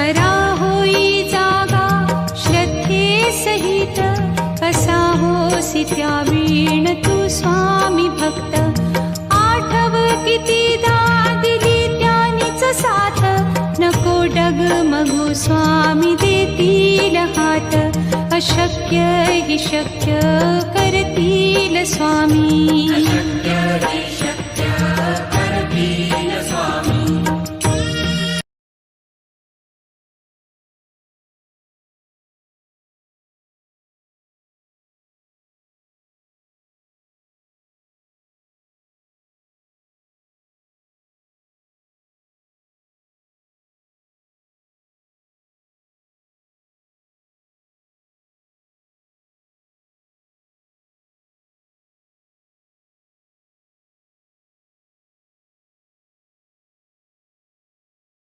खरा होई जागा श्रद्धे सहित, कसा होसी त्या वीण तू स्वामी भक्त. आठव कितीदा दिली त्यानीच साथ, नको डगमगू स्वामी देतील हात. अशक्य हि शक्य करतील स्वामी.